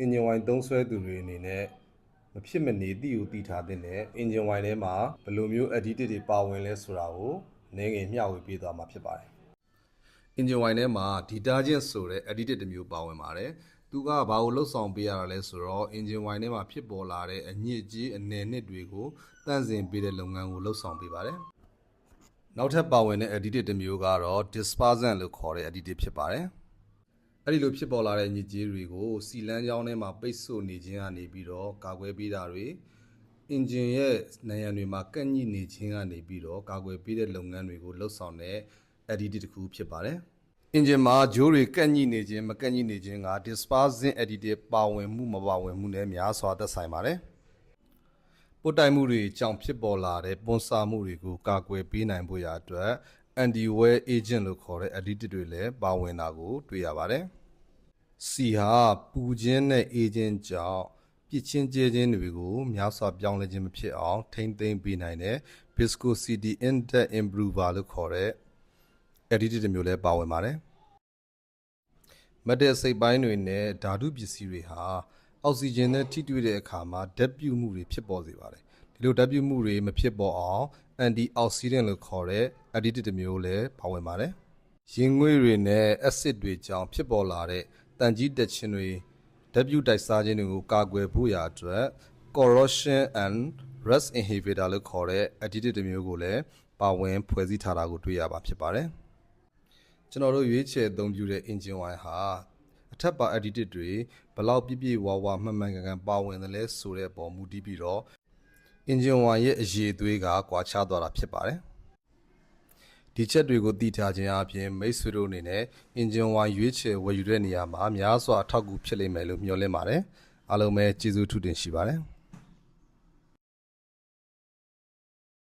engine wine သုံးဆွဲသူတွေအနေနဲ့မဖြစ်မနေသိကိုသိထားတဲ့ engine wine ထဲမှာဘယ်လိုမျိုး additive တွေပါဝင်လဲဆိုတာကိုနည်းငယ်မျှဝေပေးသွားမှာဖြစ်ပါတယ် engine wine ထဲမှာ detergent ဆိုတဲ့ additive တစ်မျိုးပါဝင်ပါတယ်သူကဘာကိုလှုပ်ဆောင်ပေးရတာလဲဆိုတော့ engine wine ထဲမှာဖြစ်ပေါ်လာတဲ့အညစ်အကြေးအနယ်နှစ်တွေကိုတန့်စင်ပေးတဲ့လုပ်ငန်းကိုလှုပ်ဆောင်ပေးပါတယ်နောက်ထပ်ပါဝင်တဲ့ additive တစ်မျိုးကတော့ dispersant လို့ခေါ်တဲ့ additive ဖြစ်ပါတယ်အဲ့ဒီလိုဖြစ်ပေါ်လာတဲ့ညစ်ကြေးတွေကိုစီလန်းကြောင်းထဲမှာပိတ်ဆို့နေခြင်းကနေပြီးတော့ကာကွယ်ပေးတာတွေ engine ရဲ့နံရံတွေမှာကန့်ညှိနေခြင်းကနေပြီးတော့ကာကွယ်ပေးတဲ့လုပ်ငန်းတွေကိုလှုပ်ဆောင်တဲ့ additive တစ်ခုဖြစ်ပါတယ် engine မှာဂျိုးတွေကန့်ညှိနေခြင်းမကန့်ညှိနေခြင်းက dispersant additive ပါဝင်မှုမပါဝင်မှုနဲ့များစွာသက်ဆိုင်ပါတယ်ပုတ်တိုင်မှုတွေကြောင့်ဖြစ်ပေါ်လာတဲ့ပွန်းဆာမှုတွေကိုကာကွယ်ပေးနိုင်ဖို့ရာအတွက် anti wear agent လို့ခေါ်တဲ့ additive တွေလည်းပါဝင်တာကိုတွေ့ရပါတယ်။ C ဟာပူခြင်းနဲ့အေးခြင်းကြောင့်ပြစ်ချင်းကျဲခြင်းတွေကိုများစွာပြောင်းလဲခြင်းမဖြစ်အောင်ထိမ့်သိမ်းပေးနိုင်တဲ့ viscosity index improver လို့ခေါ်တဲ့ additive တွေမျိုးလည်းပါဝင်ပါတယ်။ မက်တယ်စိတ်ပိုင်းတွေနဲ့ဓာတုပစ္စည်းတွေဟာအောက်ဆီဂျင်နဲ့ထိတွေ့တဲ့အခါမှာဓာတ်ပြုမှုတွေဖြစ်ပေါ်စေပါတယ်ဒီလိုဓာတ်ပြုမှုတွေမဖြစ်ပေါ်အောင် anti-oxidant လို့ခေါ်တဲ့ additive တစ်မျိုးလည်းပါဝင်ပါတယ်ရင်ငွေ့တွေနဲ့ acid တွေကြောင့်ဖြစ်ပေါ်လာတဲ့တန်ကြီးတက်ခြင်းတွေဓာတ်ပြုတိုက်စားခြင်းတွေကိုကာကွယ်ဖို့ရာအတွက် corrosion and rust inhibitor လို့ခေါ်တဲ့ additive တစ်မျိုးကိုလည်းပါဝင်ဖွဲ့စည်းထားတာကိုတွေ့ရပါဖြစ်ပါတယ်ကျွန်တော်တို့ရွေးချယ်အသုံးပြုတဲ့ engine wine ဟာအထက်ပါ additive တွေဘလောက်ပြည့်ပြည့်ဝဝမှန်မှန်ကန်ကန်ပါဝင်တယ်လဲဆိုတဲ့အပေါ်မူတည်ပြီးတော့ engine wine ရဲ့အရည်အသွေးကကွာခြားသွားတာဖြစ်ပါတယ်ဒီချက်တွေကိုသိထားခြင်းအပြင်မိတ်ဆွေတို့အနေနဲ့ engine wine ရွေးချယ်ဝယ်ယူတဲ့နေရာမှာများစွာအထောက်အကူဖြစ်လိမ့်မယ်လို့မျှော်လင့်ပါတယ်အားလုံးပဲကျေးဇူးထူးတင်ရှိပါတယ်